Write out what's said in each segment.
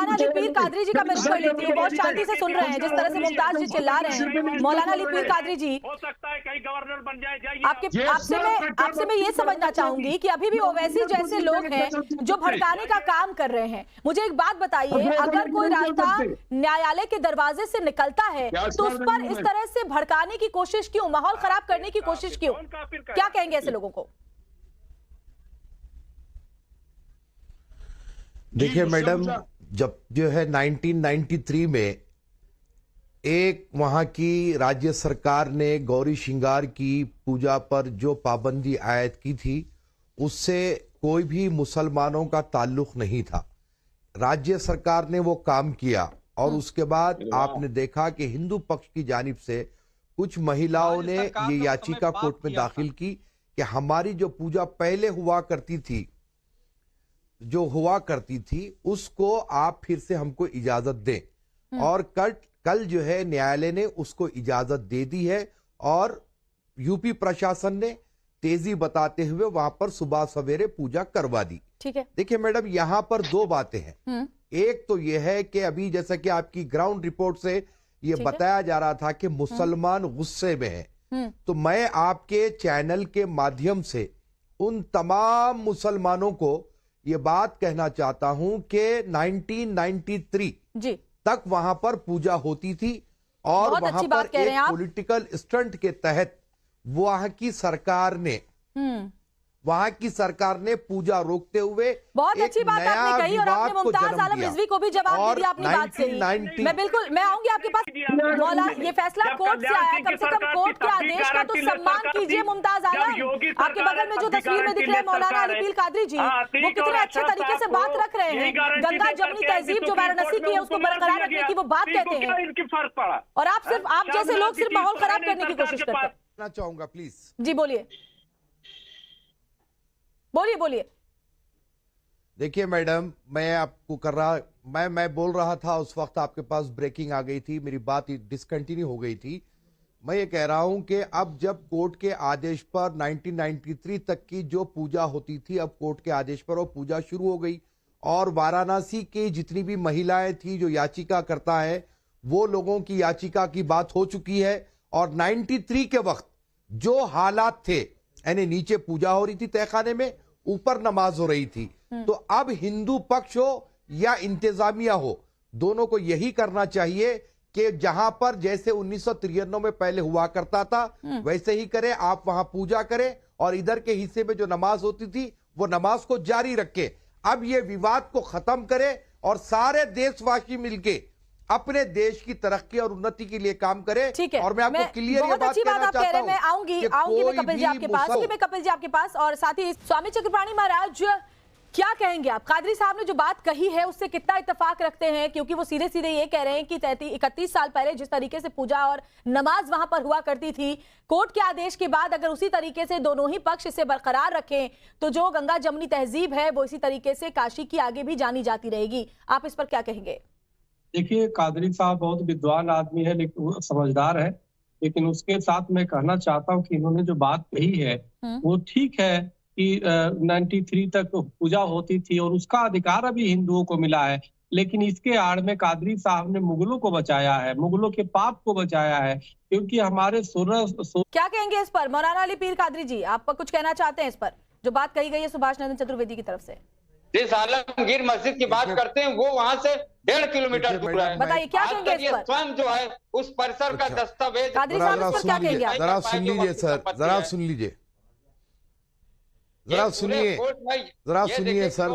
मौलाना अली पीर कादरी जी का मैं रुख कर लेती हूँ। बहुत शांति से सुन रहे हैं जिस तरह से मुमताज जी चिल्ला रहे हैं। मौलाना अली पीर कादरी जी, हो सकता है कहीं गवर्नर बन जाए। आपसे मैं ये समझना चाहूंगी कि अभी भी ओवैसी जैसे लोग हैं जो भड़काने का काम कर रहे हैं। मुझे एक बात बताइए, अगर कोई रास्ता न्यायालय के दरवाजे से निकलता है तो उस पर इस तरह से भड़काने की कोशिश क्यों, माहौल खराब करने की कोशिश क्यों? क्या कहेंगे ऐसे लोगों को? देखिए मैडम, जब जो है 1993 में एक वहां की राज्य सरकार ने गौरी श्रृंगार की पूजा पर जो पाबंदी आयद की थी, उससे कोई भी मुसलमानों का ताल्लुक नहीं था। राज्य सरकार ने वो काम किया और उसके बाद आपने देखा कि हिंदू पक्ष की जानिब से कुछ महिलाओं ने ये याचिका कोर्ट में दाखिल की कि हमारी जो पूजा पहले हुआ करती थी उसको आप फिर से हमको इजाजत दें। और कल जो है न्यायालय ने उसको इजाजत दे दी है और यूपी प्रशासन ने तेजी बताते हुए वहां पर सुबह सवेरे पूजा करवा दी। ठीक है। देखिए मैडम, यहां पर दो बातें हैं। एक तो यह है कि अभी जैसा कि आपकी ग्राउंड रिपोर्ट से ये बताया जा रहा था कि मुसलमान गुस्से में हैं, तो मैं आपके चैनल के माध्यम से उन तमाम मुसलमानों को ये बात कहना चाहता हूं कि 1993 तक वहां पर पूजा होती थी और वहां पर एक पॉलिटिकल स्टंट के तहत वहां की सरकार ने पूजा रोकते हुए बहुत अच्छी बात आपने कही और आपने मुमताज आलम रिजवी को भी जवाब दे दिया अपनी बात से ही। मैं आऊंगी आपके पास। मौला, ये फैसला कोर्ट से आया, कम से कम कोर्ट के आदेश का तो सम्मान कीजिए। मुमताज आलम, आपके बगल में जो तस्वीर में दिख रहे हैं मौलाना अली पीर कादरी जी, वो कितने अच्छे तरीके से बात रख रहे हैं। गंगा जमनी तहजीब जो वाराणसी की है उसको बरकरार रखने की वो बात कहते हैं और आप जैसे लोग सिर्फ माहौल खराब करने की कोशिश करते हैं। चाहूंगा प्लीज। जी बोलिए बोलिए। देखिए मैडम, मैं बोल रहा था उस वक्त आपके पास ब्रेकिंग आ गई थी, मेरी बात डिसकंटिन्यू हो गई थी। मैं ये कह रहा हूं कि अब जब कोर्ट के आदेश पर 1993 तक की जो पूजा होती थी, अब कोर्ट के आदेश पर वो पूजा शुरू हो गई और वाराणसी की जितनी भी महिलाएं थी जो याचिका करता है, वो लोगों की याचिका की बात हो चुकी है। और 93 के वक्त जो हालात थे, यानी नीचे पूजा हो रही थी तहखाने में, ऊपर नमाज हो रही थी, तो अब हिंदू पक्ष हो या इंतजामिया हो, दोनों को यही करना चाहिए कि जहां पर जैसे 1993 में पहले हुआ करता था वैसे ही करें, आप वहां पूजा करें और इधर के हिस्से में जो नमाज होती थी वो नमाज को जारी रखें। अब ये विवाद को खत्म करें और सारे देशवासी मिलके अपने देश की तरक्की और उन्नति के लिए काम करें। ठीक है, और मैं आपको क्लियर ये बात कहना चाहता हूं। मैं आऊंगी मैं कपिल जी आपके पास और साथ ही स्वामी चक्रपाणी महाराज, क्या कहेंगे आप? कादरी साहब ने जो बात कही है उससे कितना इत्तेफाक रखते हैं? क्योंकि वो सीधे सीधे ये कह रहे हैं कि 31 साल पहले जिस तरीके से पूजा और नमाज वहां पर हुआ करती थी, कोर्ट के आदेश के बाद अगर उसी तरीके से दोनों ही पक्ष इसे बरकरार रखें तो जो गंगा जमनी तहजीब है वो इसी तरीके से काशी की आगे भी जानी जाती रहेगी। आप इस पर क्या कहेंगे? देखिए, कादरी साहब बहुत विद्वान आदमी है, लेकिन समझदार है, लेकिन उसके साथ मैं कहना चाहता हूँ कि इन्होंने जो बात कही है वो ठीक है कि 93 तक पूजा होती थी और उसका अधिकार अभी हिंदुओं को मिला है, लेकिन इसके आड़ में कादरी साहब ने मुगलों को बचाया है, मुगलों के पाप को बचाया है, क्योंकि हमारे क्या कहेंगे इस पर? मौलाना अली पीर कादरी जी, आप कुछ कहना चाहते हैं इस पर जो बात कही गई है सुभाष नंदन चतुर्वेदी की तरफ से? जिस आलमगीर मस्जिद की बात करते हैं वो वहां से 1.5 किलोमीटर दूर है। बताइए क्या कहेंगे इस पर? स्वयं जो है उस परिसर का दस्तावेज। कादरी साहब इस पर क्या कहेंगे आप? जरा सुन लीजिए सर,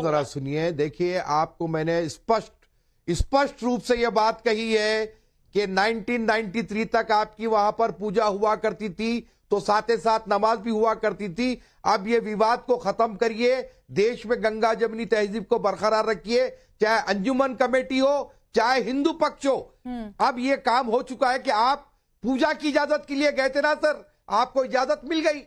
जरा सुनिए। देखिए, आपको मैंने स्पष्ट रूप से यह बात कही है कि 1993 तक आपकी वहां पर पूजा हुआ करती थी तो साथ ही साथ नमाज भी हुआ करती थी। अब ये विवाद को खत्म करिए, देश में गंगा जमनी तहजीब को बरकरार रखिए, चाहे अंजुमन कमेटी हो चाहे हिंदू पक्ष हो। अब ये काम हो चुका है कि आप पूजा की इजाजत के लिए गए थे ना सर, आपको इजाजत मिल गई,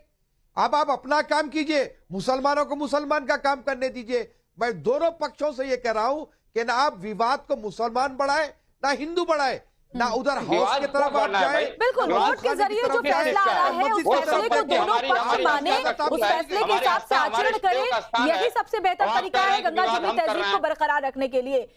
अब आप अपना काम कीजिए, मुसलमानों को मुसलमान का काम करने दीजिए। मैं दोनों पक्षों से ये कह रहा हूं कि ना आप विवाद को मुसलमान बढ़ाए ना हिंदू बढ़ाए, ना उधर हाउस की तरफ आप जाए। बिल्कुल, वोट के जरिए जो फैसला आ रहा है उस फैसले को दोनों पक्ष माने, उस फैसले के हिसाब से आचरण करें, यही सबसे बेहतर तरीका है गंगा जमनी तहजीब को बरकरार रखने के लिए।